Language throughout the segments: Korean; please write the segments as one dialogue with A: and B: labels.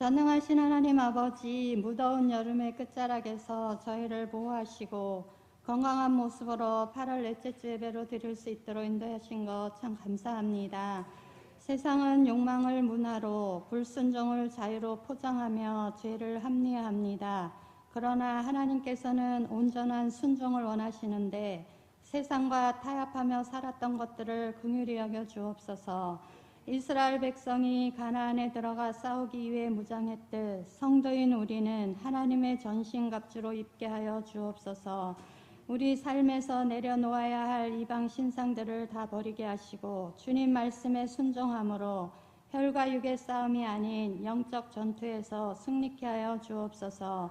A: 전능하신 하나님 아버지, 무더운 여름의 끝자락에서 저희를 보호하시고 건강한 모습으로 8월 넷째 주 예배로 드릴 수 있도록 인도하신 것 참 감사합니다. 세상은 욕망을 문화로, 불순종을 자유로 포장하며 죄를 합리화합니다. 그러나 하나님께서는 온전한 순종을 원하시는데 세상과 타협하며 살았던 것들을 긍휼히 여겨 주옵소서. 이스라엘 백성이 가나안에 들어가 싸우기 위해 무장했듯 성도인 우리는 하나님의 전신갑주로 입게 하여 주옵소서. 우리 삶에서 내려놓아야 할 이방 신상들을 다 버리게 하시고 주님 말씀에 순종함으로 혈과 육의 싸움이 아닌 영적 전투에서 승리케 하여 주옵소서.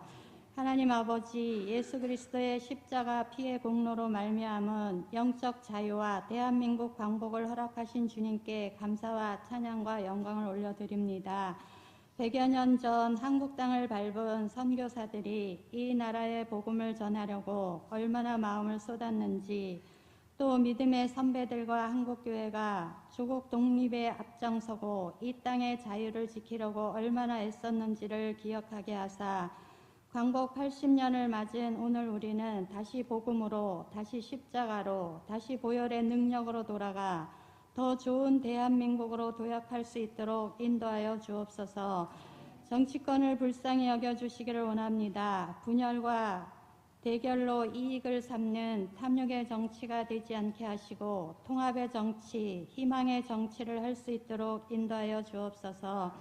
A: 하나님 아버지, 예수 그리스도의 십자가 피의 공로로 말미암은 영적 자유와 대한민국 광복을 허락하신 주님께 감사와 찬양과 영광을 올려드립니다. 100여 년 전 한국 땅을 밟은 선교사들이 이 나라의 복음을 전하려고 얼마나 마음을 쏟았는지, 또 믿음의 선배들과 한국교회가 조국 독립에 앞장서고 이 땅의 자유를 지키려고 얼마나 애썼는지를 기억하게 하사 광복 80년을 맞은 오늘 우리는 다시 복음으로, 다시 십자가로, 다시 보혈의 능력으로 돌아가 더 좋은 대한민국으로 도약할 수 있도록 인도하여 주옵소서. 정치권을 불쌍히 여겨주시기를 원합니다. 분열과 대결로 이익을 삼는 탐욕의 정치가 되지 않게 하시고 통합의 정치, 희망의 정치를 할 수 있도록 인도하여 주옵소서.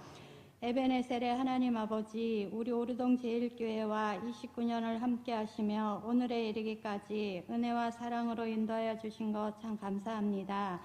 A: 에베네셀의 하나님 아버지, 우리 오르동 제일교회와 29년을 함께 하시며 오늘에 이르기까지 은혜와 사랑으로 인도하여 주신 것 참 감사합니다.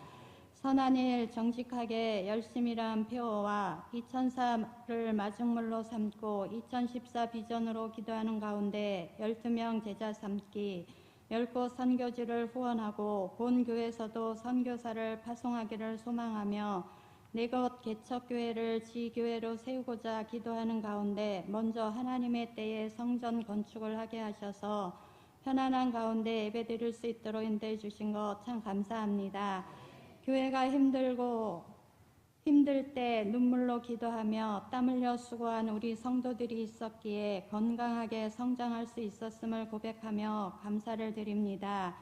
A: 선한 일 정직하게 열심히 일한 표어와 2004를 마중물로 삼고 2014 비전으로 기도하는 가운데 12명 제자 삼기, 10곳 선교지를 후원하고 본 교회에서도 선교사를 파송하기를 소망하며 네곳 개척교회를 지교회로 세우고자 기도하는 가운데 먼저 하나님의 때에 성전 건축을 하게 하셔서 편안한 가운데 예배드릴 수 있도록 인도해 주신 것 참 감사합니다. 교회가 힘들 때 눈물로 기도하며 땀 흘려 수고한 우리 성도들이 있었기에 건강하게 성장할 수 있었음을 고백하며 감사를 드립니다.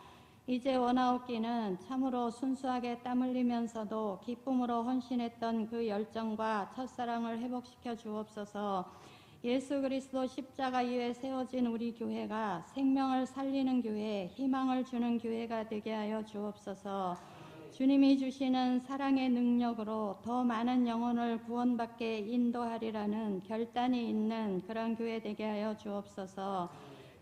A: 이제 원아웃기는 참으로 순수하게 땀 흘리면서도 기쁨으로 헌신했던 그 열정과 첫사랑을 회복시켜 주옵소서. 예수 그리스도 십자가 위에 세워진 우리 교회가 생명을 살리는 교회, 희망을 주는 교회가 되게 하여 주옵소서. 주님이 주시는 사랑의 능력으로 더 많은 영혼을 구원받게 인도하리라는 결단이 있는 그런 교회 되게 하여 주옵소서.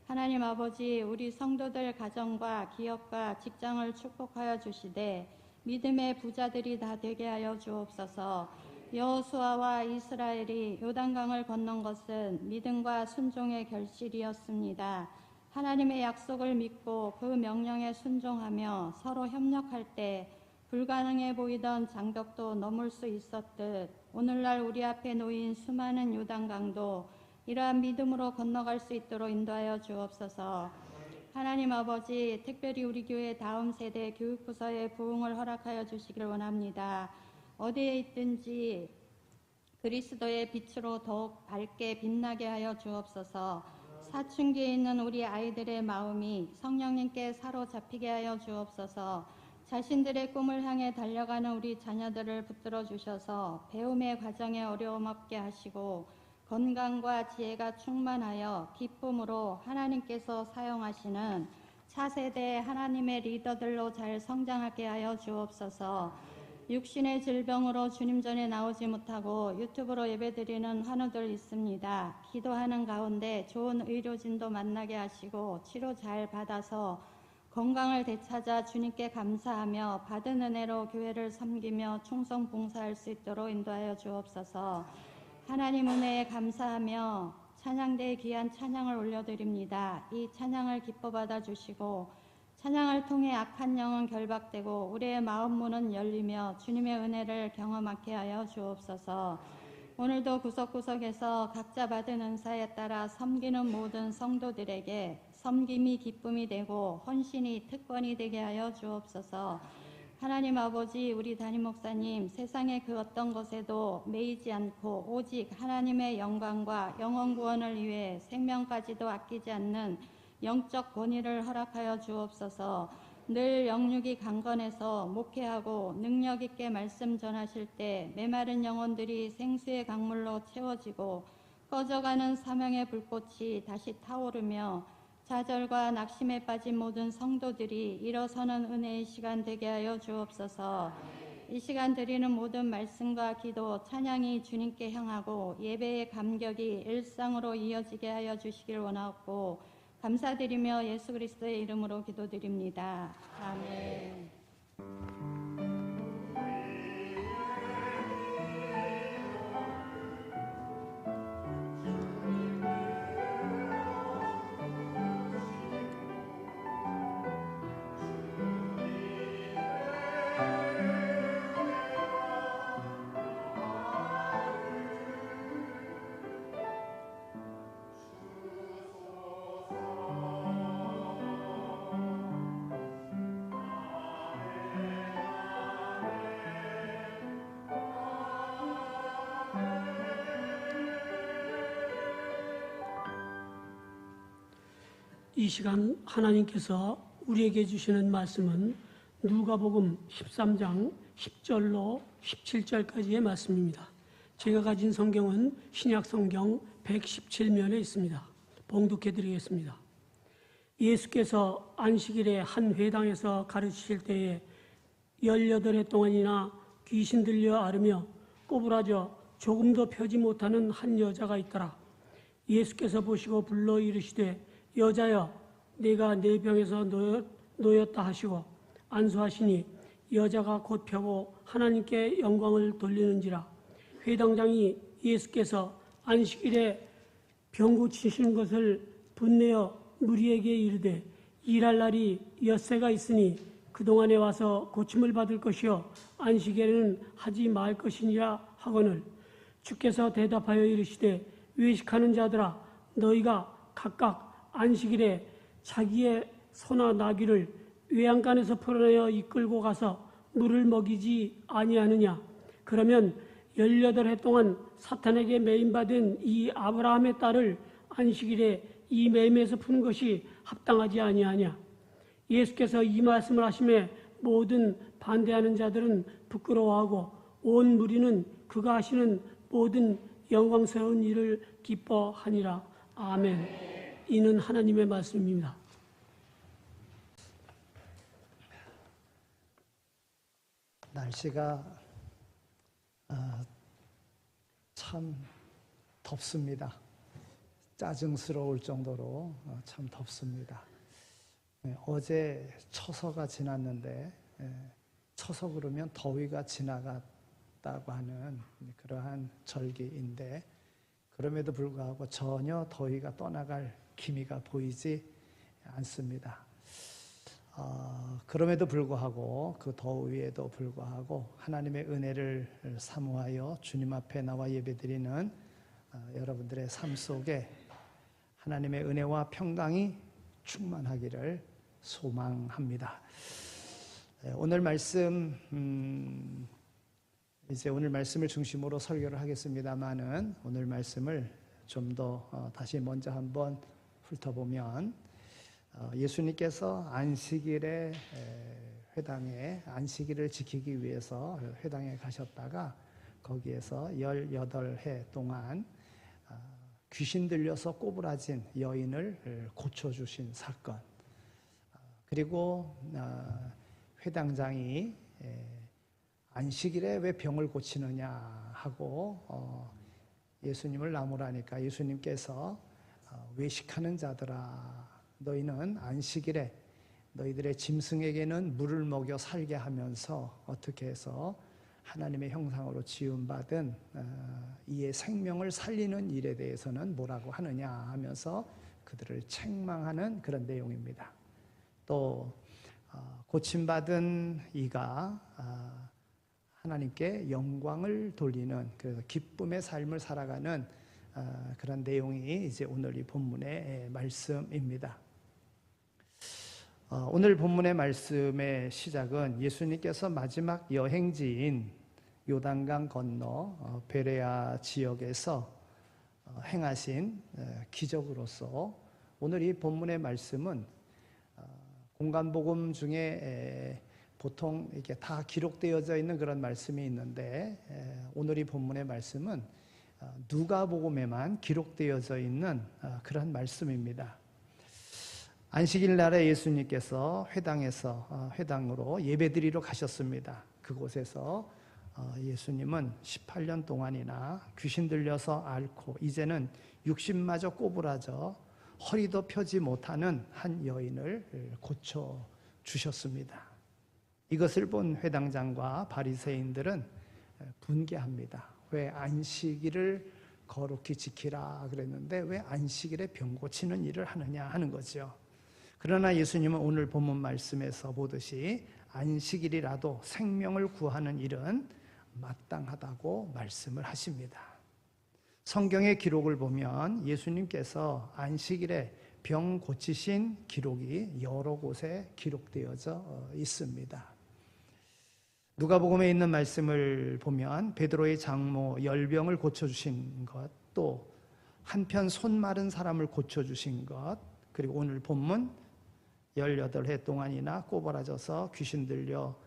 A: 하나님 아버지, 우리 성도들 가정과 기업과 직장을 축복하여 주시되 믿음의 부자들이 다 되게 하여 주옵소서. 여호수아와 이스라엘이 요단강을 건넌 것은 믿음과 순종의 결실이었습니다. 하나님의 약속을 믿고 그 명령에 순종하며 서로 협력할 때 불가능해 보이던 장벽도 넘을 수 있었듯 오늘날 우리 앞에 놓인 수많은 요단강도 이러한 믿음으로 건너갈 수 있도록 인도하여 주옵소서. 하나님 아버지, 특별히 우리 교회 다음 세대 교육부서의 부흥을 허락하여 주시기를 원합니다. 어디에 있든지 그리스도의 빛으로 더욱 밝게 빛나게 하여 주옵소서. 사춘기에 있는 우리 아이들의 마음이 성령님께 사로잡히게 하여 주옵소서. 자신들의 꿈을 향해 달려가는 우리 자녀들을 붙들어 주셔서 배움의 과정에 어려움 없게 하시고 건강과 지혜가 충만하여 기쁨으로 하나님께서 사용하시는 차세대 하나님의 리더들로 잘 성장하게 하여 주옵소서. 육신의 질병으로 주님 전에 나오지 못하고 유튜브로 예배드리는 환우들 있습니다. 기도하는 가운데 좋은 의료진도 만나게 하시고 치료 잘 받아서 건강을 되찾아 주님께 감사하며 받은 은혜로 교회를 섬기며 충성 봉사할 수 있도록 인도하여 주옵소서. 하나님 은혜에 감사하며 찬양대에 귀한 찬양을 올려드립니다. 이 찬양을 기뻐 받아주시고 찬양을 통해 악한 영은 결박되고 우리의 마음 문은 열리며 주님의 은혜를 경험하게 하여 주옵소서. 오늘도 구석구석에서 각자 받은 은사에 따라 섬기는 모든 성도들에게 섬김이 기쁨이 되고 헌신이 특권이 되게 하여 주옵소서. 하나님 아버지, 우리 담임 목사님, 세상의 그 어떤 것에도 매이지 않고 오직 하나님의 영광과 영혼 구원을 위해 생명까지도 아끼지 않는 영적 권위를 허락하여 주옵소서. 늘 영육이 강건해서 목회하고 능력 있게 말씀 전하실 때 메마른 영혼들이 생수의 강물로 채워지고 꺼져가는 사명의 불꽃이 다시 타오르며 좌절과 낙심에 빠진 모든 성도들이 일어서는 은혜의 시간 되게 하여 주옵소서. 이 시간 드리는 모든 말씀과 기도, 찬양이 주님께 향하고 예배의 감격이 일상으로 이어지게 하여 주시길 원하옵고 감사드리며 예수 그리스도의 이름으로 기도드립니다. 아멘.
B: 이 시간 하나님께서 우리에게 주시는 말씀은 누가복음 13장 10절로 17절까지의 말씀입니다. 제가 가진 성경은 신약 성경 117면에 있습니다. 봉독해 드리겠습니다. 예수께서 안식일에 한 회당에서 가르치실 때에 18해 동안이나 귀신 들려 앓으며 꼬부라져 조금도 펴지 못하는 한 여자가 있더라. 예수께서 보시고 불러 이르시되 여자여 내가 내 병에서 놓였다 하시고 안수하시니 여자가 곧 펴고 하나님께 영광을 돌리는지라. 회당장이 예수께서 안식일에 병 고치시는 것을 분내어 무리에게 이르되 일할 날이 엿새가 있으니 그동안에 와서 고침을 받을 것이요 안식일에는 하지 말 것이니라 하거늘 주께서 대답하여 이르시되 외식하는 자들아 너희가 각각 안식일에 자기의 소나 나귀를 외양간에서 풀어내어 이끌고 가서 물을 먹이지 아니하느냐. 그러면 18해 동안 사탄에게 매임받은 이 아브라함의 딸을 안식일에 이 매임에서 푸는 것이 합당하지 아니하냐. 예수께서 이 말씀을 하심에 모든 반대하는 자들은 부끄러워하고 온 무리는 그가 하시는 모든 영광스러운 일을 기뻐하니라. 아멘. 이는 하나님의 말씀입니다.
C: 날씨가 참 덥습니다. 짜증스러울 정도로 참 덥습니다. 어제 처서가 지났는데 처서 그러면 더위가 지나갔다고 하는 그러한 절기인데 그럼에도 불구하고 전혀 더위가 떠나갈 기미가 보이지 않습니다. 그럼에도 불구하고 그 더위에도 불구하고 하나님의 은혜를 사모하여 주님 앞에 나와 예배드리는 여러분들의 삶 속에 하나님의 은혜와 평강이 충만하기를 소망합니다. 오늘 말씀 이제 오늘 말씀을 중심으로 설교를 하겠습니다만은 오늘 말씀을 좀 더 다시 먼저 한번 훑어보면 예수님께서 안식일에 회당에 안식일을 지키기 위해서 회당에 가셨다가 거기에서 18해 동안 귀신 들려서 꼬부라진 여인을 고쳐주신 사건, 그리고 회당장이 안식일에 왜 병을 고치느냐 하고 예수님을 나무라니까 예수님께서 외식하는 자들아 너희는 안식일에 너희들의 짐승에게는 물을 먹여 살게 하면서 어떻게 해서 하나님의 형상으로 지음받은 이의 생명을 살리는 일에 대해서는 뭐라고 하느냐 하면서 그들을 책망하는 그런 내용입니다. 또 고침받은 이가 하나님께 영광을 돌리는 그래서 기쁨의 삶을 살아가는 그런 내용이 이제 오늘 이 본문의 말씀입니다. 오늘 본문의 말씀의 시작은 예수님께서 마지막 여행지인 요단강 건너 베레아 지역에서 행하신 기적으로서 오늘 이 본문의 말씀은 공간복음 중에 보통 이렇게 다 기록되어져 있는 그런 말씀이 있는데 오늘 이 본문의 말씀은 누가복음에만 기록되어져 있는 그런 말씀입니다. 안식일 날에 예수님께서 회당으로 예배드리러 가셨습니다. 그곳에서 예수님은 18년 동안이나 귀신 들려서 앓고 이제는 육신마저 꼬부라져 허리도 펴지 못하는 한 여인을 고쳐주셨습니다. 이것을 본 회당장과 바리새인들은 분개합니다. 왜 안식일을 거룩히 지키라 그랬는데 왜 안식일에 병 고치는 일을 하느냐 하는 거죠. 그러나 예수님은 오늘 본문 말씀에서 보듯이 안식일이라도 생명을 구하는 일은 마땅하다고 말씀을 하십니다. 성경의 기록을 보면 예수님께서 안식일에 병 고치신 기록이 여러 곳에 기록되어져 있습니다. 누가복음에 있는 말씀을 보면 베드로의 장모 열병을 고쳐주신 것, 또 한편 손 마른 사람을 고쳐주신 것, 그리고 오늘 본문 18해 동안이나 꼬부라져서 귀신 들려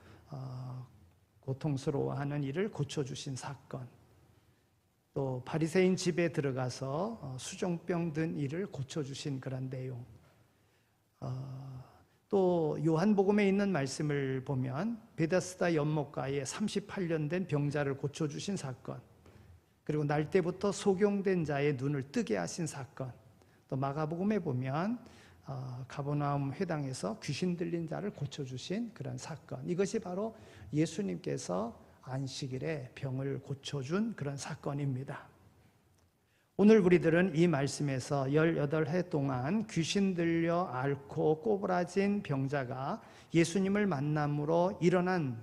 C: 고통스러워하는 일을 고쳐주신 사건, 또 바리새인 집에 들어가서 수종병 든 일을 고쳐주신 그런 내용, 또 요한복음에 있는 말씀을 보면 베데스다 연못가에 38년 된 병자를 고쳐주신 사건, 그리고 날 때부터 소경된 자의 눈을 뜨게 하신 사건, 또 마가복음에 보면 가버나움 회당에서 귀신 들린 자를 고쳐주신 그런 사건, 이것이 바로 예수님께서 안식일에 병을 고쳐준 그런 사건입니다. 오늘 우리들은 이 말씀에서 18해 동안 귀신 들려 앓고 꼬부라진 병자가 예수님을 만남으로 일어난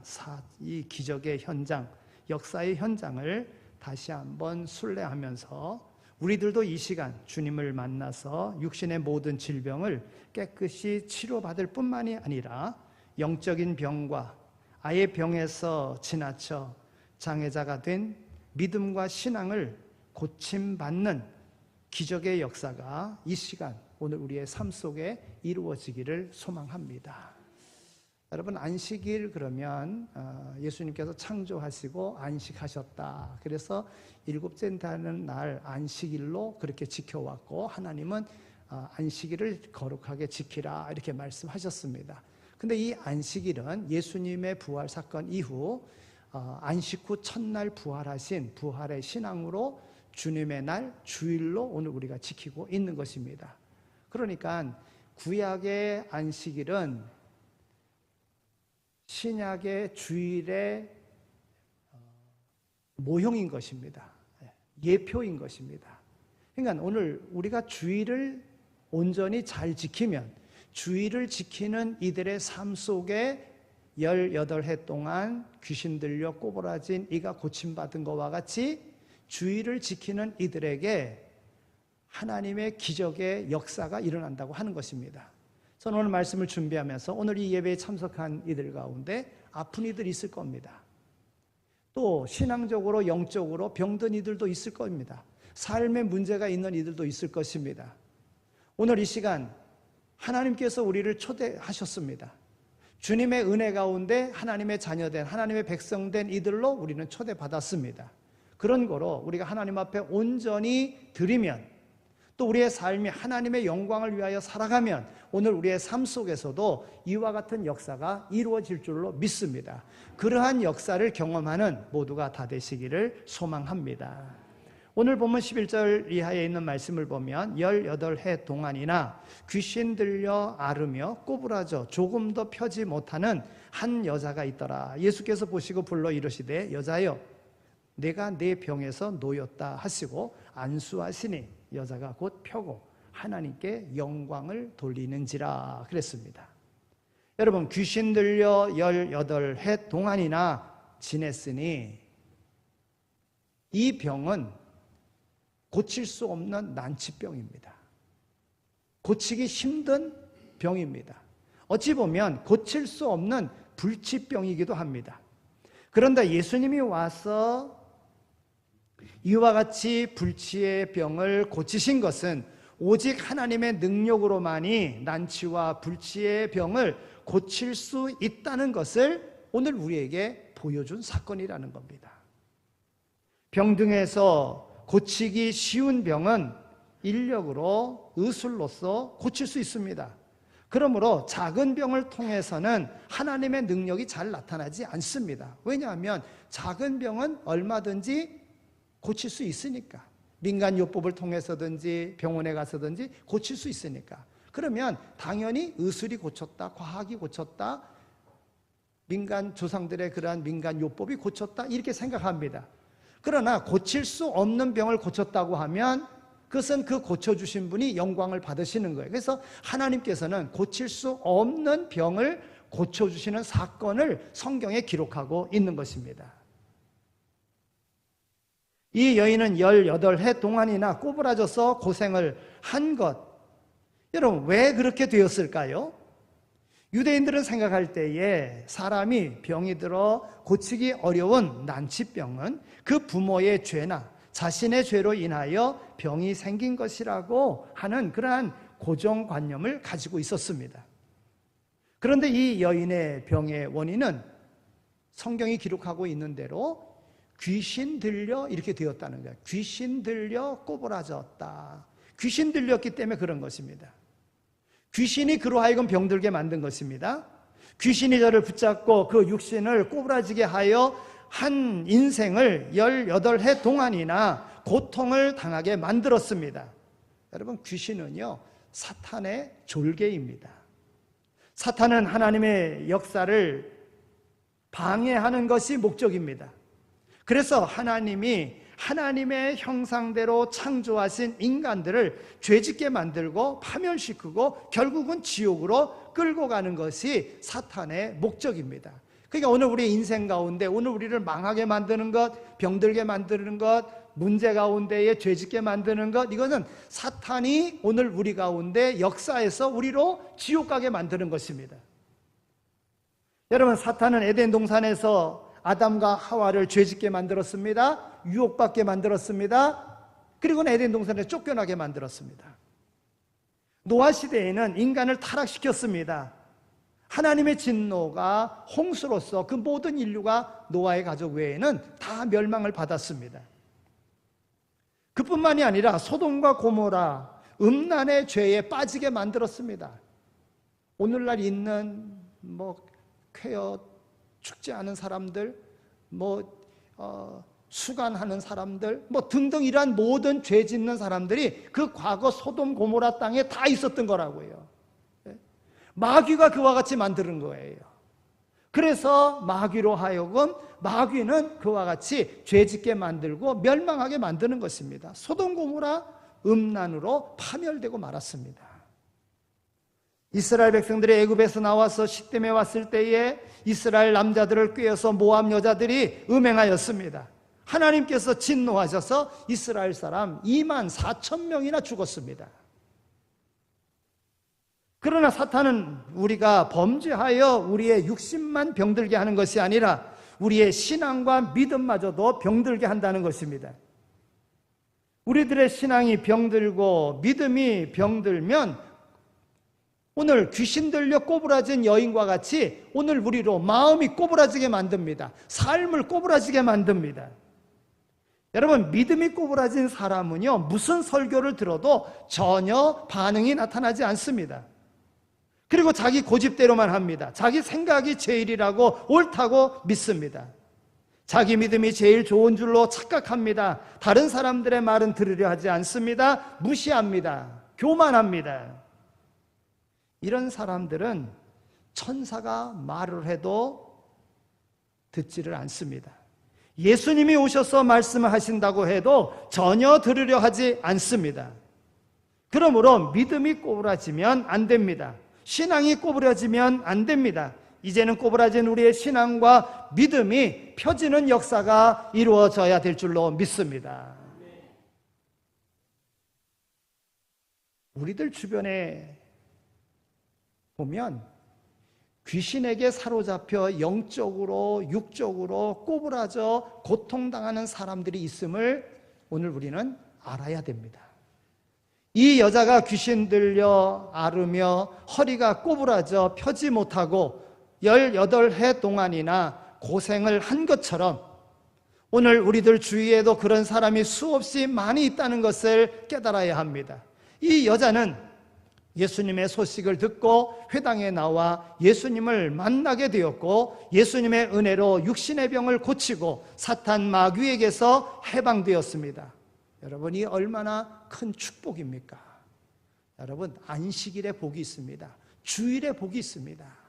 C: 이 기적의 현장, 역사의 현장을 다시 한번 순례하면서 우리들도 이 시간 주님을 만나서 육신의 모든 질병을 깨끗이 치료받을 뿐만이 아니라 영적인 병과 아예 병에서 지나쳐 장애자가 된 믿음과 신앙을 고침받는 기적의 역사가 이 시간 오늘 우리의 삶 속에 이루어지기를 소망합니다. 여러분, 안식일 그러면 예수님께서 창조하시고 안식하셨다. 그래서 일곱째 되는 날 안식일로 그렇게 지켜왔고 하나님은 안식일을 거룩하게 지키라 이렇게 말씀하셨습니다. 근데 이 안식일은 예수님의 부활 사건 이후 안식 후 첫날 부활하신 부활의 신앙으로 주님의 날 주일로 오늘 우리가 지키고 있는 것입니다. 그러니까 구약의 안식일은 신약의 주일의 모형인 것입니다. 예표인 것입니다. 그러니까 오늘 우리가 주일을 온전히 잘 지키면 주일을 지키는 이들의 삶 속에 18해 동안 귀신 들려 꼬부라진 이가 고침받은 것과 같이 주일을 지키는 이들에게 하나님의 기적의 역사가 일어난다고 하는 것입니다. 저는 오늘 말씀을 준비하면서 오늘 이 예배에 참석한 이들 가운데 아픈 이들이 있을 겁니다. 또 신앙적으로 영적으로 병든 이들도 있을 겁니다. 삶에 문제가 있는 이들도 있을 것입니다. 오늘 이 시간 하나님께서 우리를 초대하셨습니다. 주님의 은혜 가운데 하나님의 자녀된 하나님의 백성된 이들로 우리는 초대받았습니다. 그런 거로 우리가 하나님 앞에 온전히 드리면 또 우리의 삶이 하나님의 영광을 위하여 살아가면 오늘 우리의 삶 속에서도 이와 같은 역사가 이루어질 줄로 믿습니다. 그러한 역사를 경험하는 모두가 다 되시기를 소망합니다. 오늘 본문 11절 이하에 있는 말씀을 보면 18해 동안이나 귀신 들려 앓으며 꼬부라져 조금도 펴지 못하는 한 여자가 있더라. 예수께서 보시고 불러 이르시되 여자여 내가 내 병에서 놓였다 하시고 안수하시니 여자가 곧 펴고 하나님께 영광을 돌리는지라 그랬습니다. 여러분, 귀신 들려 18해 동안이나 지냈으니 이 병은 고칠 수 없는 난치병입니다. 고치기 힘든 병입니다. 어찌 보면 고칠 수 없는 불치병이기도 합니다. 그런데 예수님이 와서 이와 같이 불치의 병을 고치신 것은 오직 하나님의 능력으로만이 난치와 불치의 병을 고칠 수 있다는 것을 오늘 우리에게 보여준 사건이라는 겁니다. 병등에서 고치기 쉬운 병은 인력으로, 의술로서 고칠 수 있습니다. 그러므로 작은 병을 통해서는 하나님의 능력이 잘 나타나지 않습니다. 왜냐하면 작은 병은 얼마든지 고칠 수 있으니까. 민간요법을 통해서든지 병원에 가서든지 고칠 수 있으니까. 그러면 당연히 의술이 고쳤다, 과학이 고쳤다, 민간 조상들의 그러한 민간요법이 고쳤다 이렇게 생각합니다. 그러나 고칠 수 없는 병을 고쳤다고 하면 그것은 그 고쳐주신 분이 영광을 받으시는 거예요. 그래서 하나님께서는 고칠 수 없는 병을 고쳐주시는 사건을 성경에 기록하고 있는 것입니다. 이 여인은 18해 동안이나 꼬부라져서 고생을 한 것, 여러분 왜 그렇게 되었을까요? 유대인들은 생각할 때에 사람이 병이 들어 고치기 어려운 난치병은 그 부모의 죄나 자신의 죄로 인하여 병이 생긴 것이라고 하는 그러한 고정관념을 가지고 있었습니다. 그런데 이 여인의 병의 원인은 성경이 기록하고 있는 대로 귀신 들려 이렇게 되었다는 거예요. 귀신 들려 꼬부라졌다. 귀신 들렸기 때문에 그런 것입니다. 귀신이 그로 하여금 병들게 만든 것입니다. 귀신이 저를 붙잡고 그 육신을 꼬부라지게 하여 한 인생을 18해 동안이나 고통을 당하게 만들었습니다. 여러분, 귀신은요, 사탄의 졸개입니다. 사탄은 하나님의 역사를 방해하는 것이 목적입니다. 그래서 하나님이 하나님의 형상대로 창조하신 인간들을 죄짓게 만들고 파멸시키고 결국은 지옥으로 끌고 가는 것이 사탄의 목적입니다. 그러니까 오늘 우리 인생 가운데 오늘 우리를 망하게 만드는 것, 병들게 만드는 것, 문제 가운데에 죄짓게 만드는 것, 이거는 사탄이 오늘 우리 가운데 역사에서 우리로 지옥 가게 만드는 것입니다. 여러분, 사탄은 에덴 동산에서 아담과 하와를 죄짓게 만들었습니다. 유혹받게 만들었습니다. 그리고는 에덴 동산에 쫓겨나게 만들었습니다. 노아 시대에는 인간을 타락시켰습니다. 하나님의 진노가 홍수로서 그 모든 인류가 노아의 가족 외에는 다 멸망을 받았습니다. 그뿐만이 아니라 소돔과 고모라 음란의 죄에 빠지게 만들었습니다. 오늘날 있는 쾌어 죽지 않은 사람들, 수간하는 사람들, 등등 이러한 모든 죄 짓는 사람들이 그 과거 소돔 고모라 땅에 다 있었던 거라고요. 마귀가 그와 같이 만드는 거예요. 그래서 마귀로 하여금 마귀는 그와 같이 죄 짓게 만들고 멸망하게 만드는 것입니다. 소돔 고모라 음란으로 파멸되고 말았습니다. 이스라엘 백성들이 애굽에서 나와서 시딤에 왔을 때에 이스라엘 남자들을 꾀어서 모압 여자들이 음행하였습니다. 하나님께서 진노하셔서 이스라엘 사람 24,000명이나 죽었습니다. 그러나 사탄은 우리가 범죄하여 우리의 육신만 병들게 하는 것이 아니라 우리의 신앙과 믿음마저도 병들게 한다는 것입니다. 우리들의 신앙이 병들고 믿음이 병들면 오늘 귀신 들려 꼬부라진 여인과 같이 오늘 우리로 마음이 꼬부라지게 만듭니다. 삶을 꼬부라지게 만듭니다. 여러분, 믿음이 꼬부라진 사람은요, 무슨 설교를 들어도 전혀 반응이 나타나지 않습니다. 그리고 자기 고집대로만 합니다. 자기 생각이 제일이라고 옳다고 믿습니다. 자기 믿음이 제일 좋은 줄로 착각합니다. 다른 사람들의 말은 들으려 하지 않습니다. 무시합니다. 교만합니다. 이런 사람들은 천사가 말을 해도 듣지를 않습니다. 예수님이 오셔서 말씀을 하신다고 해도 전혀 들으려 하지 않습니다. 그러므로 믿음이 꼬부라지면 안 됩니다. 신앙이 꼬부라지면 안 됩니다. 이제는 꼬부라진 우리의 신앙과 믿음이 펴지는 역사가 이루어져야 될 줄로 믿습니다. 우리들 주변에 보면 귀신에게 사로잡혀 영적으로 육적으로 꼬부라져 고통당하는 사람들이 있음을 오늘 우리는 알아야 됩니다. 이 여자가 귀신 들려 앓으며 허리가 꼬부라져 펴지 못하고 18해 동안이나 고생을 한 것처럼 오늘 우리들 주위에도 그런 사람이 수없이 많이 있다는 것을 깨달아야 합니다. 이 여자는 예수님의 소식을 듣고 회당에 나와 예수님을 만나게 되었고 예수님의 은혜로 육신의 병을 고치고 사탄 마귀에게서 해방되었습니다. 여러분, 이 얼마나 큰 축복입니까? 여러분, 안식일에 복이 있습니다. 주일에 복이 있습니다.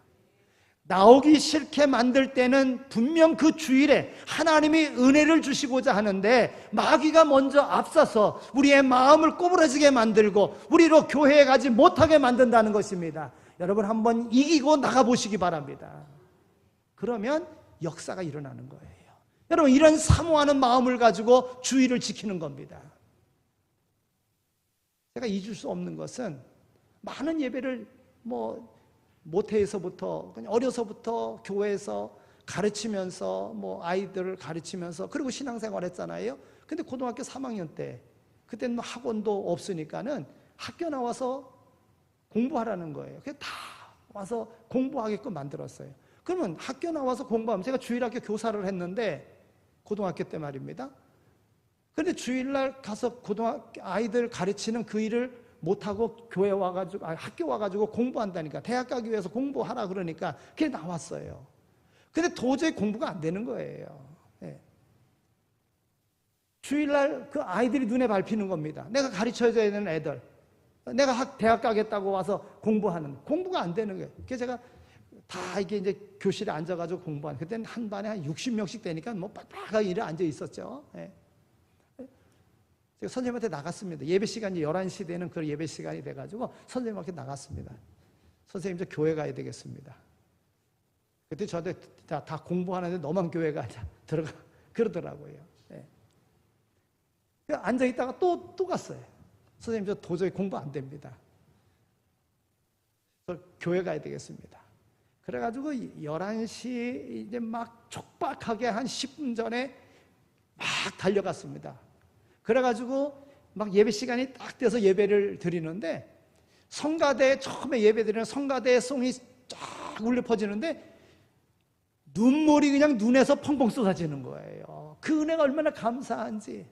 C: 나오기 싫게 만들 때는 분명 그 주일에 하나님이 은혜를 주시고자 하는데 마귀가 먼저 앞서서 우리의 마음을 꼬부라지게 만들고 우리로 교회에 가지 못하게 만든다는 것입니다. 여러분, 한번 이기고 나가보시기 바랍니다. 그러면 역사가 일어나는 거예요. 여러분, 이런 사모하는 마음을 가지고 주의를 지키는 겁니다. 제가 잊을 수 없는 것은 많은 예배를 모태에서부터 그냥 어려서부터 교회에서 가르치면서 아이들을 가르치면서 그리고 신앙생활 했잖아요. 근데 고등학교 3학년 때 그때는 학원도 없으니까는 학교 나와서 공부하라는 거예요. 그래서 다 와서 공부하게끔 만들었어요. 그러면 학교 나와서 공부하면 제가 주일학교 교사를 했는데 고등학교 때 말입니다. 그런데 주일날 가서 고등학교 아이들 가르치는 그 일을 못하고 교회 와가지고 학교 와가지고 공부한다니까, 대학 가기 위해서 공부하라 그러니까 그게 나왔어요. 근데 도저히 공부가 안 되는 거예요. 네. 주일날 그 아이들이 눈에 밟히는 겁니다. 내가 가르쳐줘야 되는 애들, 내가 대학 가겠다고 와서 공부가 안 되는 거예요. 그래서 제가 다 이게 이제 교실에 앉아가지고 공부하는, 그때는 한 반에 한 60명씩 되니까 빡빡하게 일에 앉아 있었죠. 네. 제가 선생님한테 나갔습니다. 예배 시간이 11시 되는 그 예배 시간이 돼가지고 선생님한테 나갔습니다. 선생님, 저 교회 가야 되겠습니다. 그때 저한테 다 공부하는데 너만 교회 가자 들어가 그러더라고요. 네. 앉아있다가 또 갔어요. 선생님, 저 도저히 공부 안 됩니다. 저 교회 가야 되겠습니다. 그래가지고 11시 이제 막 촉박하게 한 10분 전에 막 달려갔습니다. 그래가지고 막 예배 시간이 딱 돼서 예배를 드리는데 성가대 처음에 예배 드리는 성가대의 송이 쫙 울려 퍼지는데 눈물이 그냥 눈에서 펑펑 쏟아지는 거예요. 그 은혜가 얼마나 감사한지,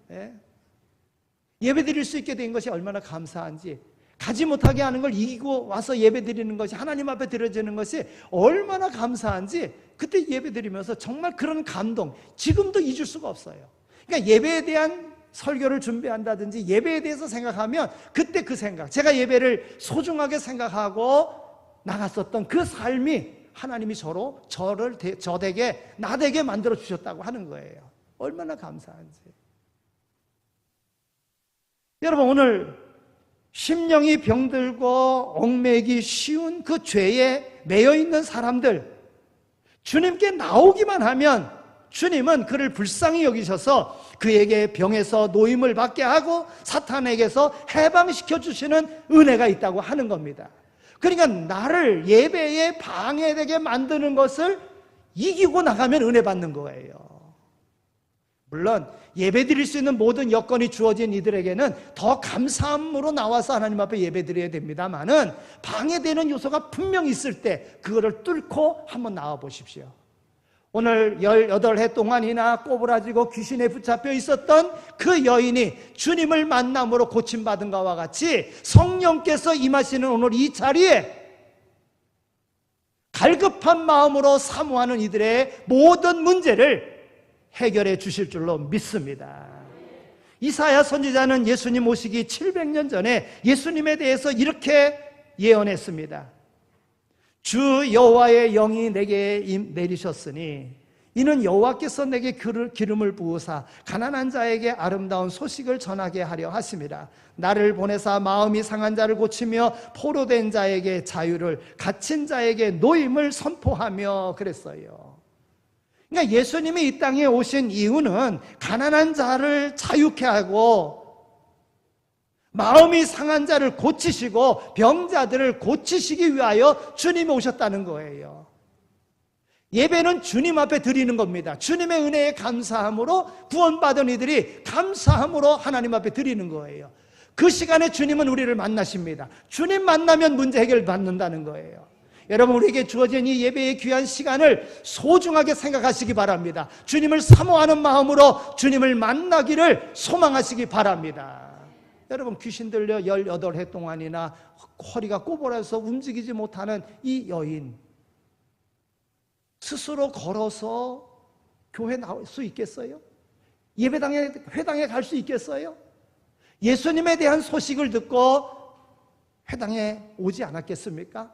C: 예배 드릴 수 있게 된 것이 얼마나 감사한지, 가지 못하게 하는 걸 이기고 와서 예배 드리는 것이, 하나님 앞에 드려지는 것이 얼마나 감사한지 그때 예배 드리면서 정말 그런 감동 지금도 잊을 수가 없어요. 그러니까 예배에 대한 설교를 준비한다든지 예배에 대해서 생각하면 그때 그 생각, 제가 예배를 소중하게 생각하고 나갔었던 그 삶이 하나님이 저되게 나되게 만들어 주셨다고 하는 거예요. 얼마나 감사한지. 여러분, 오늘 심령이 병들고 얽매이기 쉬운 그 죄에 매여 있는 사람들, 주님께 나오기만 하면 주님은 그를 불쌍히 여기셔서 그에게 병에서 노임을 받게 하고 사탄에게서 해방시켜 주시는 은혜가 있다고 하는 겁니다. 그러니까 나를 예배에 방해되게 만드는 것을 이기고 나가면 은혜 받는 거예요. 물론 예배 드릴 수 있는 모든 여건이 주어진 이들에게는 더 감사함으로 나와서 하나님 앞에 예배 드려야 됩니다만은 방해되는 요소가 분명히 있을 때 그거를 뚫고 한번 나와 보십시오. 오늘 18해 동안이나 꼬부라지고 귀신에 붙잡혀 있었던 그 여인이 주님을 만남으로 고침받은 것과 같이 성령께서 임하시는 오늘 이 자리에 갈급한 마음으로 사모하는 이들의 모든 문제를 해결해 주실 줄로 믿습니다. 이사야 선지자는 예수님 오시기 700년 전에 예수님에 대해서 이렇게 예언했습니다. 주 여호와의 영이 내게 내리셨으니 이는 여호와께서 내게 기름을 부으사 가난한 자에게 아름다운 소식을 전하게 하려 하심이라. 나를 보내사 마음이 상한 자를 고치며 포로된 자에게 자유를, 갇힌 자에게 노임을 선포하며 그랬어요. 그러니까 예수님이 이 땅에 오신 이유는 가난한 자를 자유케 하고 마음이 상한 자를 고치시고 병자들을 고치시기 위하여 주님이 오셨다는 거예요. 예배는 주님 앞에 드리는 겁니다. 주님의 은혜에 감사함으로 구원받은 이들이 감사함으로 하나님 앞에 드리는 거예요. 그 시간에 주님은 우리를 만나십니다. 주님 만나면 문제 해결 받는다는 거예요. 여러분, 우리에게 주어진 이 예배의 귀한 시간을 소중하게 생각하시기 바랍니다. 주님을 사모하는 마음으로 주님을 만나기를 소망하시기 바랍니다. 여러분, 귀신 들려 18해 동안이나 허리가 꼬부라서 움직이지 못하는 이 여인, 스스로 걸어서 교회 나올 수 있겠어요? 예배당에, 회당에 갈 수 있겠어요? 예수님에 대한 소식을 듣고 회당에 오지 않았겠습니까?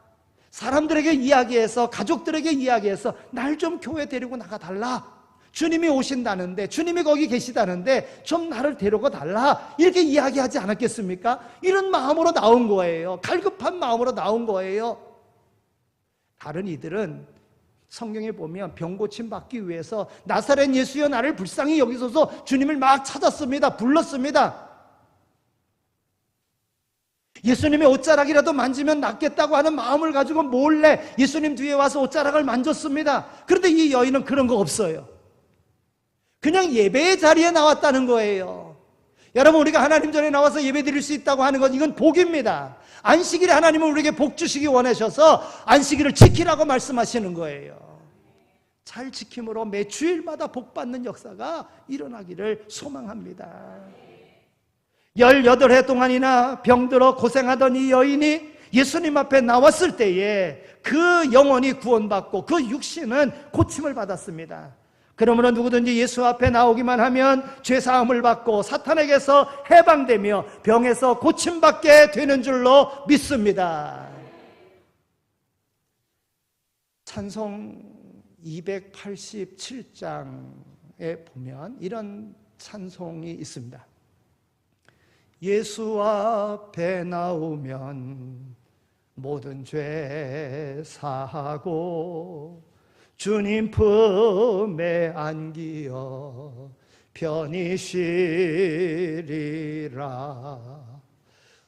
C: 사람들에게 이야기해서, 가족들에게 이야기해서 날 좀 교회 데리고 나가달라, 주님이 오신다는데, 주님이 거기 계시다는데 좀 나를 데리고 달라, 이렇게 이야기하지 않았겠습니까? 이런 마음으로 나온 거예요. 갈급한 마음으로 나온 거예요. 다른 이들은 성경에 보면 병 고침 받기 위해서 나사렛 예수여 나를 불쌍히 여기소서 주님을 막 찾았습니다. 불렀습니다. 예수님의 옷자락이라도 만지면 낫겠다고 하는 마음을 가지고 몰래 예수님 뒤에 와서 옷자락을 만졌습니다. 그런데 이 여인은 그런 거 없어요. 그냥 예배의 자리에 나왔다는 거예요. 여러분, 우리가 하나님 전에 나와서 예배 드릴 수 있다고 하는 건 이건 복입니다. 안식일에 하나님은 우리에게 복 주시기 원하셔서 안식일을 지키라고 말씀하시는 거예요. 잘 지킴으로 매 주일마다 복 받는 역사가 일어나기를 소망합니다. 18해 동안이나 병들어 고생하던 이 여인이 예수님 앞에 나왔을 때에 그 영혼이 구원받고 그 육신은 고침을 받았습니다. 그러므로 누구든지 예수 앞에 나오기만 하면 죄사함을 받고 사탄에게서 해방되며 병에서 고침받게 되는 줄로 믿습니다. 찬송 287장에 보면 이런 찬송이 있습니다. 예수 앞에 나오면 모든 죄 사하고 주님 품에 안기어 편히 쉬리라.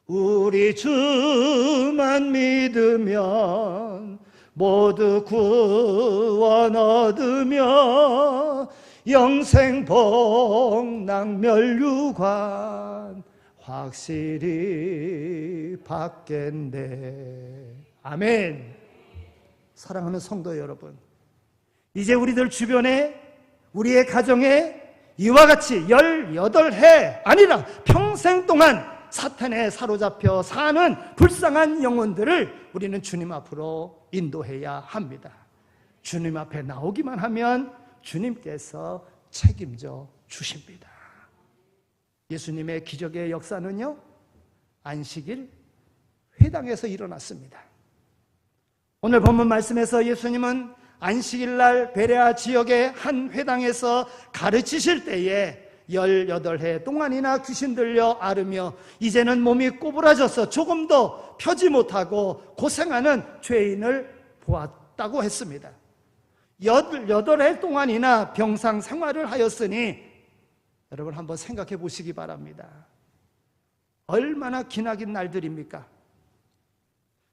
C: 우리 주만 믿으면 모두 구원 얻으며 영생 복락 멸류관 확실히 받겠네. 아멘. 사랑하는 성도 여러분, 이제 우리들 주변에, 우리의 가정에 이와 같이 18해 아니라 평생 동안 사탄에 사로잡혀 사는 불쌍한 영혼들을 우리는 주님 앞으로 인도해야 합니다. 주님 앞에 나오기만 하면 주님께서 책임져 주십니다. 예수님의 기적의 역사는요, 안식일 회당에서 일어났습니다. 오늘 본문 말씀에서 예수님은 안식일 날 베레아 지역의 한 회당에서 가르치실 때에 18해 동안이나 귀신 들려 앓으며 이제는 몸이 꼬부라져서 조금 더 펴지 못하고 고생하는 죄인을 보았다고 했습니다. 18해 동안이나 병상 생활을 하였으니 여러분 한번 생각해 보시기 바랍니다. 얼마나 기나긴 날들입니까?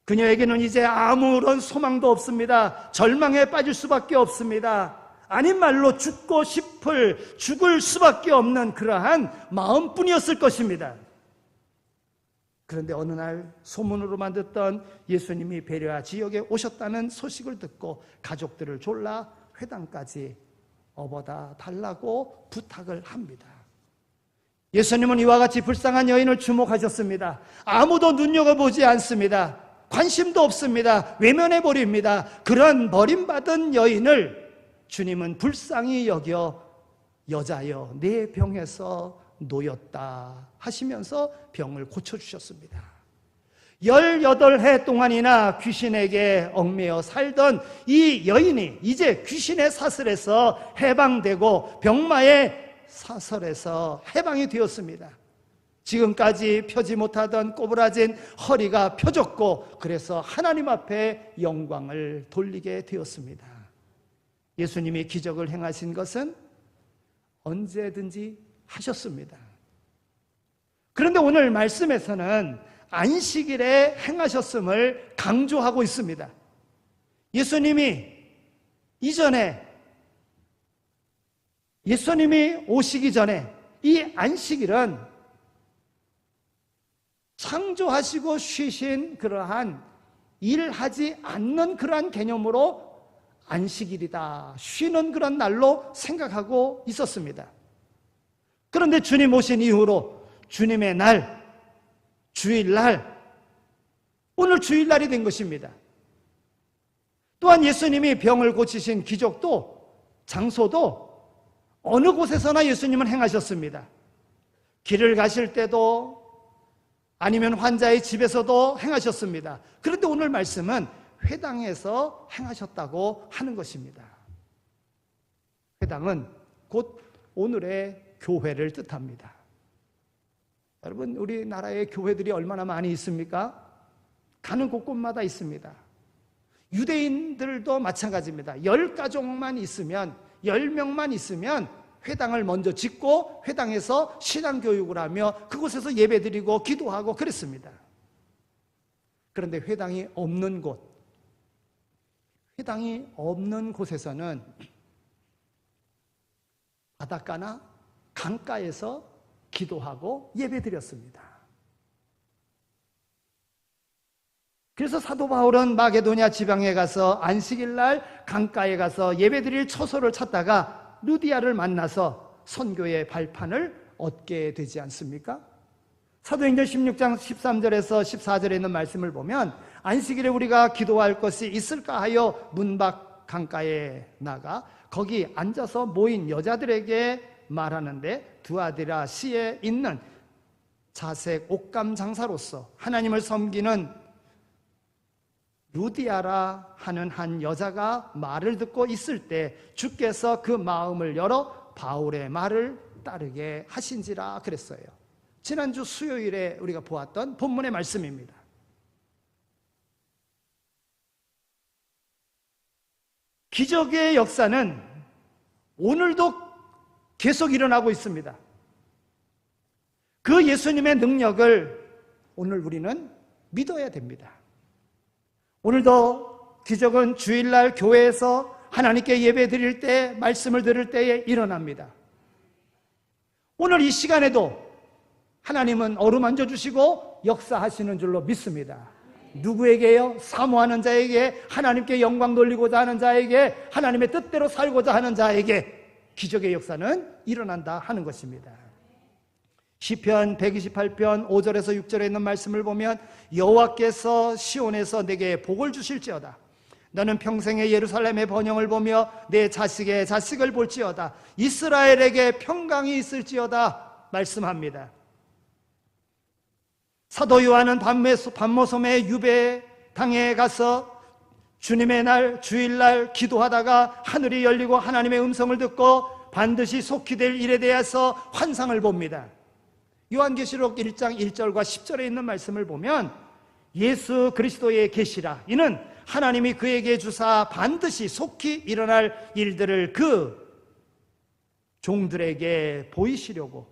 C: 그녀에게는 이제 아무런 소망도 없습니다. 절망에 빠질 수밖에 없습니다. 아닌 말로 죽고 싶을, 죽을 수밖에 없는 그러한 마음뿐이었을 것입니다. 그런데 어느 날 소문으로만 듣던 예수님이 베레아 지역에 오셨다는 소식을 듣고 가족들을 졸라 회당까지 업어다 달라고 부탁을 합니다. 예수님은 이와 같이 불쌍한 여인을 주목하셨습니다. 아무도 눈여겨보지 않습니다. 관심도 없습니다. 외면해버립니다. 그런 버림받은 여인을 주님은 불쌍히 여겨 여자여 내 병에서 놓였다 하시면서 병을 고쳐주셨습니다. 18해 동안이나 귀신에게 얽매여 살던 이 여인이 이제 귀신의 사슬에서 해방되고 병마의 사슬에서 해방이 되었습니다. 지금까지 펴지 못하던 꼬부라진 허리가 펴졌고 그래서 하나님 앞에 영광을 돌리게 되었습니다. 예수님이 기적을 행하신 것은 언제든지 하셨습니다. 그런데 오늘 말씀에서는 안식일에 행하셨음을 강조하고 있습니다. 예수님이 이전에 예수님이 오시기 전에 이 안식일은 창조하시고 쉬신 그러한 일하지 않는 그러한 개념으로 안식일이다, 쉬는 그런 날로 생각하고 있었습니다. 그런데 주님 오신 이후로 주님의 날, 주일날, 오늘 주일날이 된 것입니다. 또한 예수님이 병을 고치신 기적도, 장소도 어느 곳에서나 예수님은 행하셨습니다. 길을 가실 때도 아니면 환자의 집에서도 행하셨습니다. 그런데 오늘 말씀은 회당에서 행하셨다고 하는 것입니다. 회당은 곧 오늘의 교회를 뜻합니다. 여러분, 우리나라의 교회들이 얼마나 많이 있습니까? 가는 곳곳마다 있습니다. 유대인들도 마찬가지입니다. 10가족만 있으면, 10명만 있으면 회당을 먼저 짓고 회당에서 신앙교육을 하며 그곳에서 예배드리고 기도하고 그랬습니다. 그런데 회당이 없는 곳에서는 바닷가나 강가에서 기도하고 예배드렸습니다. 그래서 사도 바울은 마게도냐 지방에 가서 안식일날 강가에 가서 예배드릴 처소를 찾다가 루디아를 만나서 선교의 발판을 얻게 되지 않습니까? 사도행전 16장 13절에서 14절에 있는 말씀을 보면 안식일에 우리가 기도할 것이 있을까 하여 문 밖 강가에 나가 거기 앉아서 모인 여자들에게 말하는데 두아디라시에 있는 자색 옷감 장사로서 하나님을 섬기는 루디아라 하는 한 여자가 말을 듣고 있을 때 주께서 그 마음을 열어 바울의 말을 따르게 하신지라 그랬어요. 지난주 수요일에 우리가 보았던 본문의 말씀입니다. 기적의 역사는 오늘도 계속 일어나고 있습니다. 그 예수님의 능력을 오늘 우리는 믿어야 됩니다. 오늘도 기적은 주일날 교회에서 하나님께 예배 드릴 때, 말씀을 들을 때에 일어납니다. 오늘 이 시간에도 하나님은 어루만져 주시고 역사하시는 줄로 믿습니다. 누구에게요? 사모하는 자에게, 하나님께 영광 돌리고자 하는 자에게, 하나님의 뜻대로 살고자 하는 자에게 기적의 역사는 일어난다 하는 것입니다. 시편 128편 5절에서 6절에 있는 말씀을 보면 여호와께서 시온에서 내게 복을 주실지어다. 너는 평생에 예루살렘의 번영을 보며 내 자식의 자식을 볼지어다. 이스라엘에게 평강이 있을지어다 말씀합니다. 사도 요한은 반모섬의 유배당에 가서 주님의 날, 주일날 기도하다가 하늘이 열리고 하나님의 음성을 듣고 반드시 속히 될 일에 대해서 환상을 봅니다. 요한계시록 1장 1절과 10절에 있는 말씀을 보면 예수 그리스도의 계시라, 이는 하나님이 그에게 주사 반드시 속히 일어날 일들을 그 종들에게 보이시려고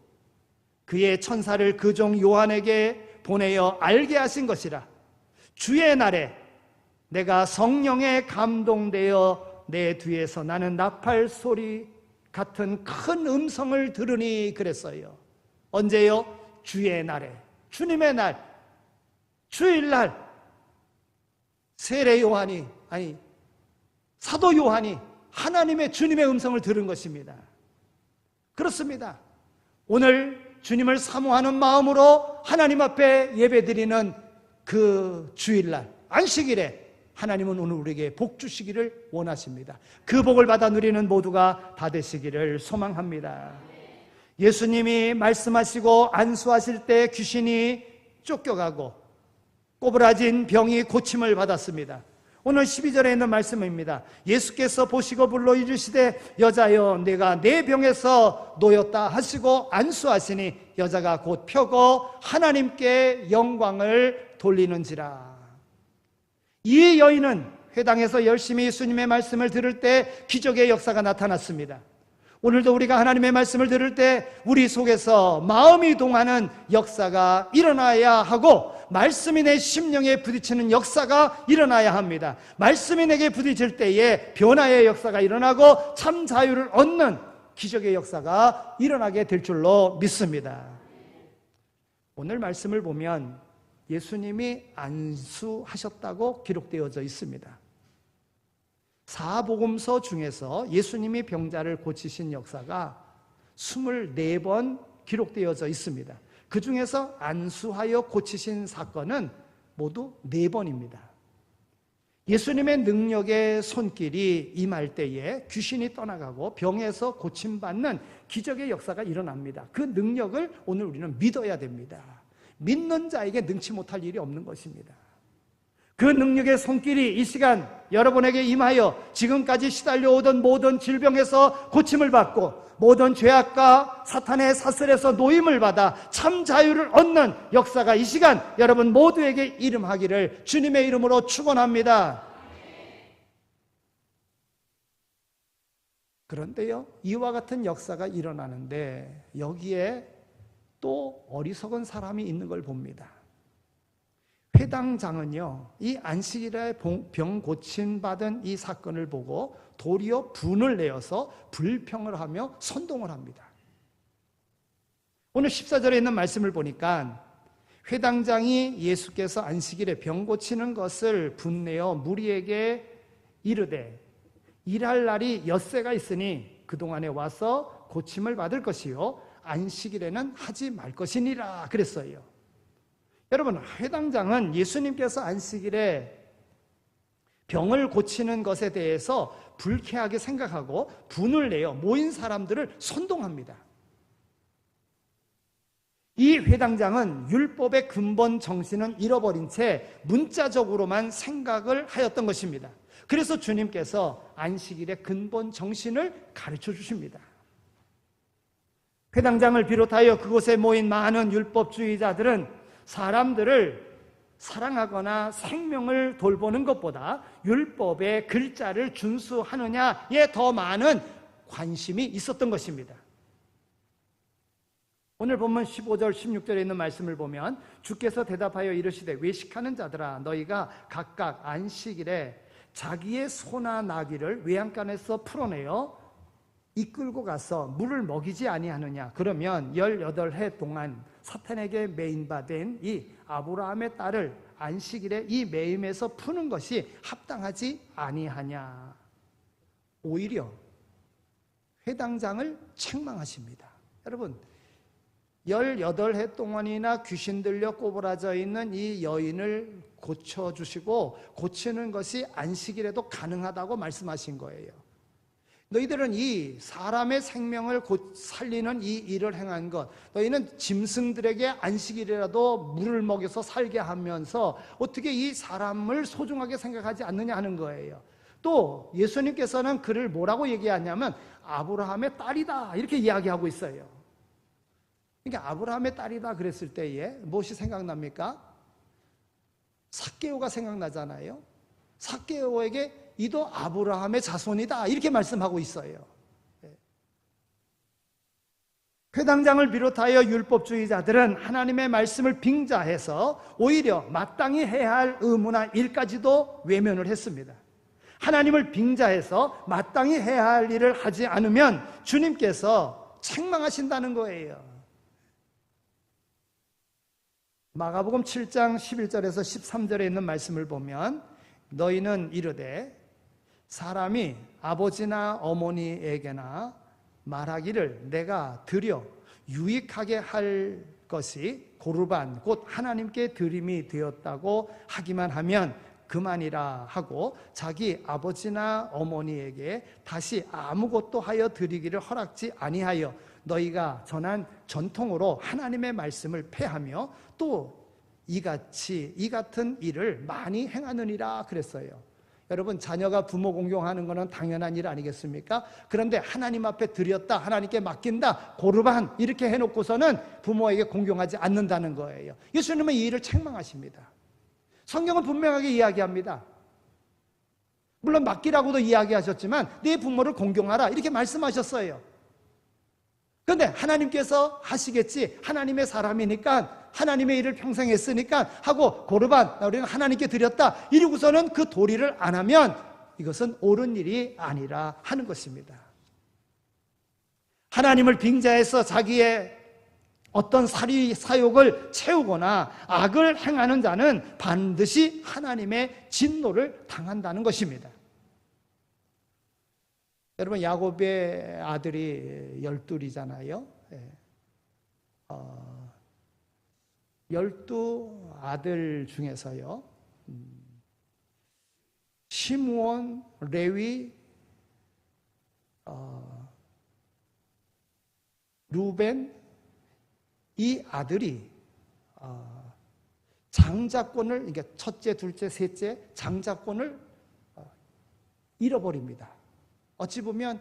C: 그의 천사를 그 종 요한에게 보내어 알게 하신 것이라. 주의 날에 내가 성령에 감동되어 내 뒤에서 나는 나팔 소리 같은 큰 음성을 들으니 그랬어요. 언제요? 주의 날에, 주님의 날, 주일날 세례 요한이, 아니 사도 요한이 하나님의 주님의 음성을 들은 것입니다. 그렇습니다. 오늘 주님을 사모하는 마음으로 하나님 앞에 예배드리는 그 주일날, 안식일에 하나님은 오늘 우리에게 복 주시기를 원하십니다. 그 복을 받아 누리는 모두가 다 되시기를 소망합니다. 예수님이 말씀하시고 안수하실 때 귀신이 쫓겨가고 꼬부라진 병이 고침을 받았습니다. 오늘 12절에 있는 말씀입니다. 예수께서 보시고 불러 이르시되 여자여 내가 내 병에서 놓였다 하시고 안수하시니 여자가 곧 펴고 하나님께 영광을 돌리는지라. 이 여인은 회당에서 열심히 예수님의 말씀을 들을 때 기적의 역사가 나타났습니다. 오늘도 우리가 하나님의 말씀을 들을 때 우리 속에서 마음이 동하는 역사가 일어나야 하고 말씀이 내 심령에 부딪히는 역사가 일어나야 합니다. 말씀이 내게 부딪힐 때에 변화의 역사가 일어나고 참 자유를 얻는 기적의 역사가 일어나게 될 줄로 믿습니다. 오늘 말씀을 보면 예수님이 안수하셨다고 기록되어져 있습니다. 사복음서 중에서 예수님이 병자를 고치신 역사가 24번 기록되어져 있습니다. 그 중에서 안수하여 고치신 사건은 모두 4번입니다. 예수님의 능력의 손길이 임할 때에 귀신이 떠나가고 병에서 고침받는 기적의 역사가 일어납니다. 그 능력을 오늘 우리는 믿어야 됩니다. 믿는 자에게 능치 못할 일이 없는 것입니다. 그 능력의 손길이 이 시간 여러분에게 임하여 지금까지 시달려오던 모든 질병에서 고침을 받고 모든 죄악과 사탄의 사슬에서 노임을 받아 참 자유를 얻는 역사가 이 시간 여러분 모두에게 일어나기를 주님의 이름으로 축원합니다. 그런데요, 이와 같은 역사가 일어나는데 여기에 또 어리석은 사람이 있는 걸 봅니다. 회당장은요, 이 안식일에 병 고침받은 이 사건을 보고 도리어 분을 내어서 불평을 하며 선동을 합니다. 오늘 14절에 있는 말씀을 보니까 회당장이 예수께서 안식일에 병 고치는 것을 분내어 무리에게 이르되 일할 날이 엿새가 있으니 그동안에 와서 고침을 받을 것이요 안식일에는 하지 말 것이니라 그랬어요. 여러분, 회당장은 예수님께서 안식일에 병을 고치는 것에 대해서 불쾌하게 생각하고 분을 내어 모인 사람들을 선동합니다. 이 회당장은 율법의 근본 정신은 잃어버린 채 문자적으로만 생각을 하였던 것입니다. 그래서 주님께서 안식일의 근본 정신을 가르쳐 주십니다. 회당장을 비롯하여 그곳에 모인 많은 율법주의자들은 사람들을 사랑하거나 생명을 돌보는 것보다 율법의 글자를 준수하느냐에 더 많은 관심이 있었던 것입니다. 오늘 본문 15절 16절에 있는 말씀을 보면 주께서 대답하여 이르시되 외식하는 자들아 너희가 각각 안식일에 자기의 소나 나귀를 외양간에서 풀어내어 이끌고 가서 물을 먹이지 아니하느냐. 그러면 18해 동안 사탄에게 매인받은 이 아브라함의 딸을 안식일에 이 매임에서 푸는 것이 합당하지 아니하냐. 오히려 회당장을 책망하십니다. 여러분, 18해 동안이나 귀신 들려 꼬부라져 있는 이 여인을 고쳐주시고 고치는 것이 안식일에도 가능하다고 말씀하신 거예요. 너희들은 이 사람의 생명을 살리는 이 일을 행한 것, 너희는 짐승들에게 안식일이라도 물을 먹여서 살게 하면서 어떻게 이 사람을 소중하게 생각하지 않느냐 하는 거예요. 또 예수님께서는 그를 뭐라고 얘기하냐면 아브라함의 딸이다 이렇게 이야기하고 있어요. 그러니까 아브라함의 딸이다 그랬을 때에 무엇이 생각납니까? 삭개오가 생각나잖아요. 삭개오에게 이도 아브라함의 자손이다 이렇게 말씀하고 있어요. 회당장을 비롯하여 율법주의자들은 하나님의 말씀을 빙자해서 오히려 마땅히 해야 할 의무나 일까지도 외면을 했습니다. 하나님을 빙자해서 마땅히 해야 할 일을 하지 않으면 주님께서 책망하신다는 거예요. 마가복음 7장 11절에서 13절에 있는 말씀을 보면 너희는 이르되 사람이 아버지나 어머니에게나 말하기를 내가 드려 유익하게 할 것이 고르반 곧 하나님께 드림이 되었다고 하기만 하면 그만이라 하고 자기 아버지나 어머니에게 다시 아무것도 하여 드리기를 허락지 아니하여 너희가 전한 전통으로 하나님의 말씀을 폐하며 또 이 같은 일을 많이 행하느니라 그랬어요. 여러분, 자녀가 부모 공경하는 것은 당연한 일 아니겠습니까? 그런데 하나님 앞에 드렸다, 하나님께 맡긴다, 고르반 이렇게 해놓고서는 부모에게 공경하지 않는다는 거예요. 예수님은 이 일을 책망하십니다. 성경은 분명하게 이야기합니다. 물론 맡기라고도 이야기하셨지만 네 부모를 공경하라 이렇게 말씀하셨어요. 그런데 하나님께서 하시겠지, 하나님의 사람이니까 하나님의 일을 평생 했으니까 하고 고르반 우리는 하나님께 드렸다 이러고서는 그 도리를 안 하면 이것은 옳은 일이 아니라 하는 것입니다. 하나님을 빙자해서 자기의 어떤 사욕을 채우거나 악을 행하는 자는 반드시 하나님의 진노를 당한다는 것입니다. 여러분, 야곱의 아들이 12이잖아요. 12아들 중에서요, 시므온, 레위, 루벤, 이 아들이 장자권을, 그러니까 첫째, 둘째, 셋째 장자권을 잃어버립니다. 어찌 보면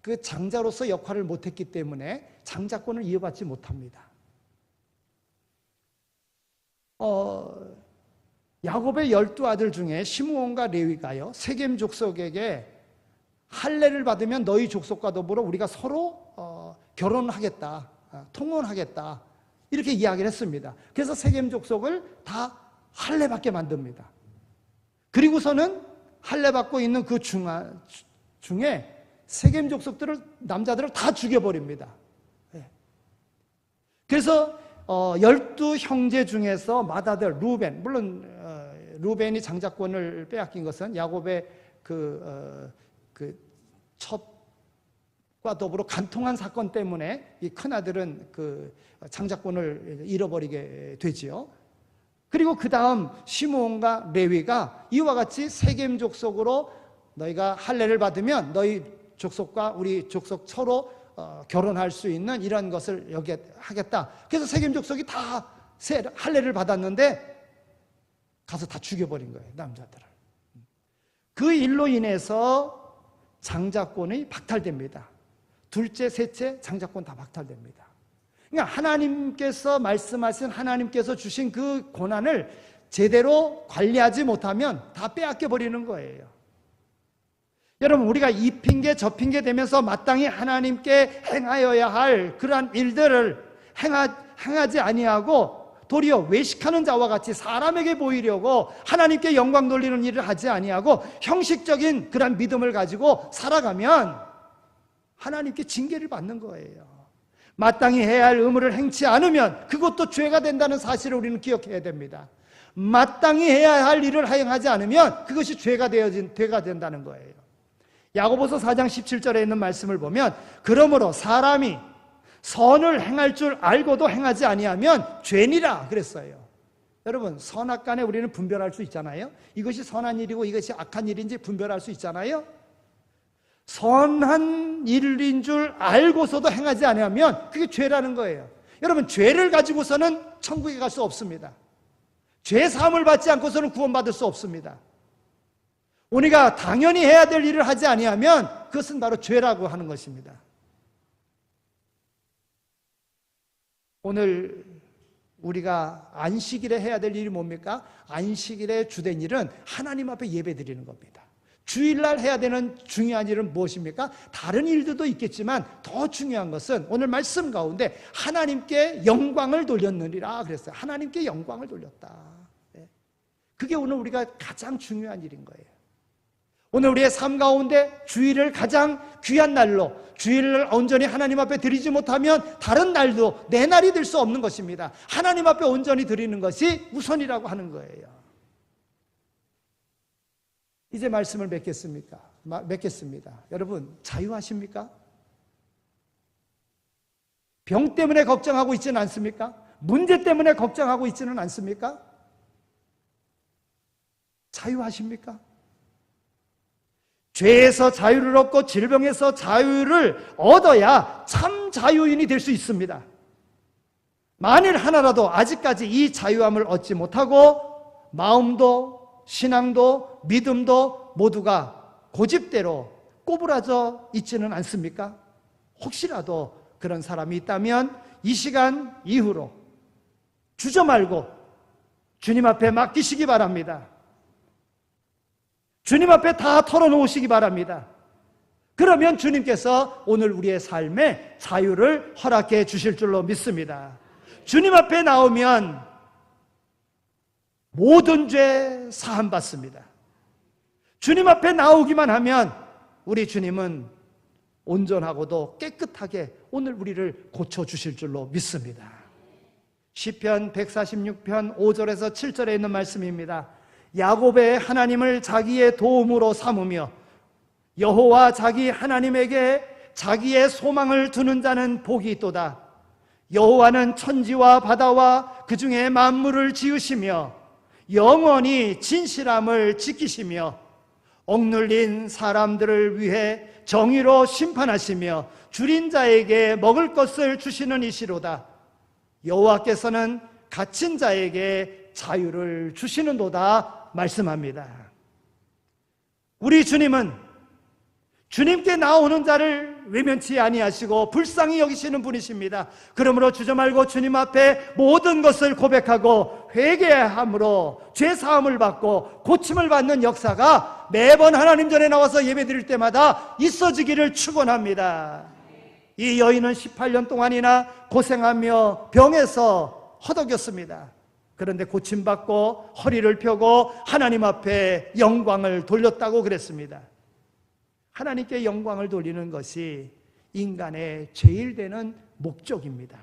C: 그 장자로서 역할을 못했기 때문에 장자권을 이어받지 못합니다. 야곱의 12아들 중에 시므온과 레위가요, 세겜 족속에게 할례를 받으면 너희 족속과 더불어 우리가 서로 결혼하겠다, 통혼하겠다 이렇게 이야기를 했습니다. 그래서 세겜 족속을 다 할례 받게 만듭니다. 그리고서는 할례 받고 있는 그 중에 세겜 족속들을, 남자들을 다 죽여버립니다. 그래서 12형제 중에서 맏아들 루벤, 물론 루벤이 장자권을 빼앗긴 것은 야곱의 그 첩과 더불어 간통한 사건 때문에 이 큰아들은 그 장자권을 잃어버리게 되지요. 그리고 그 다음 시므온과 레위가 이와 같이 세겜 족속으로 너희가 할례를 받으면 너희 족속과 우리 족속 서로 결혼할 수 있는 이런 것을 여기 하겠다. 그래서 세겜 족속이 다 할례를 받았는데 가서 다 죽여버린 거예요, 남자들을. 그 일로 인해서 장자권이 박탈됩니다. 둘째, 셋째 장자권 다 박탈됩니다. 그러니까 하나님께서 말씀하신, 하나님께서 주신 그 고난을 제대로 관리하지 못하면 다 빼앗겨 버리는 거예요. 여러분, 우리가 이 핑계 저 핑계 대면서 마땅히 하나님께 행하여야 할 그러한 일들을 행하지 아니하고 도리어 외식하는 자와 같이 사람에게 보이려고 하나님께 영광 돌리는 일을 하지 아니하고 형식적인 그런 믿음을 가지고 살아가면 하나님께 징계를 받는 거예요. 마땅히 해야 할 의무를 행치 않으면 그것도 죄가 된다는 사실을 우리는 기억해야 됩니다. 마땅히 해야 할 일을 행하지 않으면 그것이 죄가 된다는 거예요. 야고보서 4장 17절에 있는 말씀을 보면 그러므로 사람이 선을 행할 줄 알고도 행하지 아니하면 죄니라 그랬어요. 여러분, 선악간에 우리는 분별할 수 있잖아요. 이것이 선한 일이고 이것이 악한 일인지 분별할 수 있잖아요. 선한 일인 줄 알고서도 행하지 아니하면 그게 죄라는 거예요. 여러분, 죄를 가지고서는 천국에 갈 수 없습니다. 죄 사함을 받지 않고서는 구원받을 수 없습니다. 우리가 당연히 해야 될 일을 하지 아니하면 그것은 바로 죄라고 하는 것입니다. 오늘 우리가 안식일에 해야 될 일이 뭡니까? 안식일의 주된 일은 하나님 앞에 예배 드리는 겁니다. 주일날 해야 되는 중요한 일은 무엇입니까? 다른 일들도 있겠지만 더 중요한 것은 오늘 말씀 가운데 하나님께 영광을 돌렸느니라 그랬어요. 하나님께 영광을 돌렸다. 그게 오늘 우리가 가장 중요한 일인 거예요. 오늘 우리의 삶 가운데 주일을 가장 귀한 날로, 주일을 온전히 하나님 앞에 드리지 못하면 다른 날도 내 날이 될 수 없는 것입니다. 하나님 앞에 온전히 드리는 것이 우선이라고 하는 거예요. 이제 말씀을 맺겠습니다. 여러분, 자유하십니까? 병 때문에 걱정하고 있지는 않습니까? 문제 때문에 걱정하고 있지는 않습니까? 자유하십니까? 죄에서 자유를 얻고 질병에서 자유를 얻어야 참 자유인이 될 수 있습니다. 만일 하나라도 아직까지 이 자유함을 얻지 못하고 마음도 신앙도 믿음도 모두가 고집대로 꼬부라져 있지는 않습니까? 혹시라도 그런 사람이 있다면 이 시간 이후로 주저 말고 주님 앞에 맡기시기 바랍니다. 주님 앞에 다 털어놓으시기 바랍니다. 그러면 주님께서 오늘 우리의 삶에 자유를 허락해 주실 줄로 믿습니다. 주님 앞에 나오면 모든 죄 사함 받습니다. 주님 앞에 나오기만 하면 우리 주님은 온전하고도 깨끗하게 오늘 우리를 고쳐주실 줄로 믿습니다. 시편 146편 5절에서 7절에 있는 말씀입니다. 야곱의 하나님을 자기의 도움으로 삼으며 여호와 자기 하나님에게 자기의 소망을 두는 자는 복이 있도다. 여호와는 천지와 바다와 그 중에 만물을 지으시며 영원히 진실함을 지키시며 억눌린 사람들을 위해 정의로 심판하시며 줄인 자에게 먹을 것을 주시는 이시로다. 여호와께서는 갇힌 자에게 자유를 주시는도다 말씀합니다. 우리 주님은 주님께 나오는 자를 외면치 아니하시고 불쌍히 여기시는 분이십니다. 그러므로 주저 말고 주님 앞에 모든 것을 고백하고 회개함으로 죄사함을 받고 고침을 받는 역사가 매번 하나님 전에 나와서 예배드릴 때마다 있어지기를 축원합니다. 이 여인은 18년 동안이나 고생하며 병에서 허덕였습니다. 그런데 고침받고 허리를 펴고 하나님 앞에 영광을 돌렸다고 그랬습니다. 하나님께 영광을 돌리는 것이 인간의 제일 되는 목적입니다.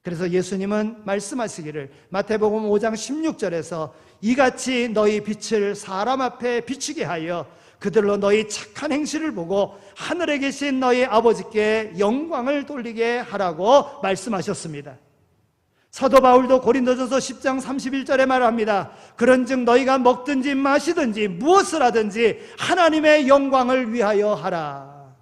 C: 그래서 예수님은 말씀하시기를 마태복음 5장 16절에서 이같이 너희 빛을 사람 앞에 비추게 하여 그들로 너희 착한 행실을 보고 하늘에 계신 너희 아버지께 영광을 돌리게 하라고 말씀하셨습니다. 사도 바울도 고린도전서 10장 31절에 말합니다. 그런즉 너희가 먹든지 마시든지 무엇을 하든지 하나님의 영광을 위하여 하라.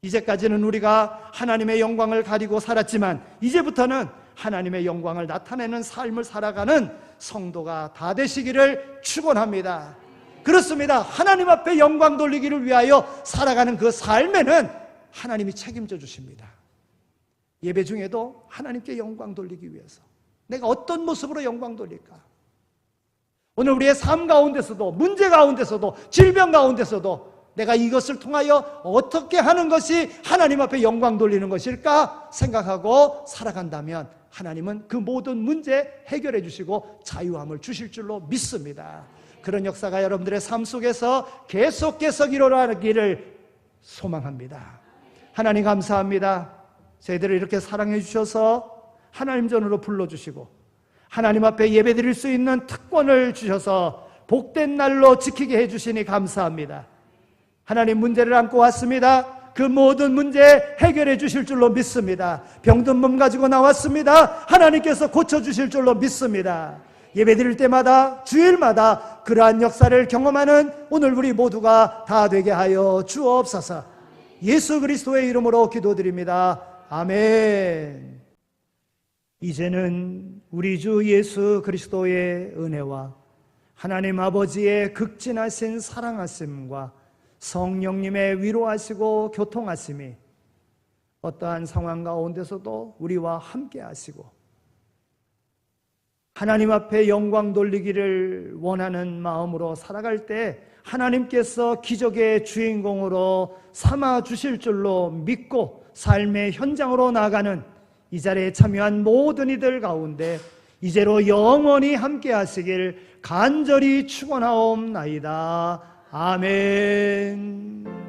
C: 이제까지는 우리가 하나님의 영광을 가리고 살았지만 이제부터는 하나님의 영광을 나타내는 삶을 살아가는 성도가 다 되시기를 축원합니다. 그렇습니다. 하나님 앞에 영광 돌리기를 위하여 살아가는 그 삶에는 하나님이 책임져 주십니다. 예배 중에도 하나님께 영광 돌리기 위해서 내가 어떤 모습으로 영광 돌릴까? 오늘 우리의 삶 가운데서도 문제 가운데서도 질병 가운데서도 내가 이것을 통하여 어떻게 하는 것이 하나님 앞에 영광 돌리는 것일까 생각하고 살아간다면 하나님은 그 모든 문제 해결해 주시고 자유함을 주실 줄로 믿습니다. 그런 역사가 여러분들의 삶 속에서 계속해서 일어나기를 소망합니다. 하나님 감사합니다. 저희들을 이렇게 사랑해 주셔서 하나님 전으로 불러주시고 하나님 앞에 예배드릴 수 있는 특권을 주셔서 복된 날로 지키게 해주시니 감사합니다. 하나님 문제를 안고 왔습니다. 그 모든 문제 해결해 주실 줄로 믿습니다. 병든 몸 가지고 나왔습니다. 하나님께서 고쳐주실 줄로 믿습니다. 예배드릴 때마다 주일마다 그러한 역사를 경험하는 오늘 우리 모두가 다 되게 하여 주옵소서. 예수 그리스도의 이름으로 기도드립니다. 아멘. 이제는 우리 주 예수 그리스도의 은혜와 하나님 아버지의 극진하신 사랑하심과 성령님의 위로하시고 교통하심이 어떠한 상황 가운데서도 우리와 함께 하시고 하나님 앞에 영광 돌리기를 원하는 마음으로 살아갈 때 하나님께서 기적의 주인공으로 삼아 주실 줄로 믿고 삶의 현장으로 나아가는 이 자리에 참여한 모든 이들 가운데 이제로 영원히 함께 하시길 간절히 축원하옵나이다. 아멘.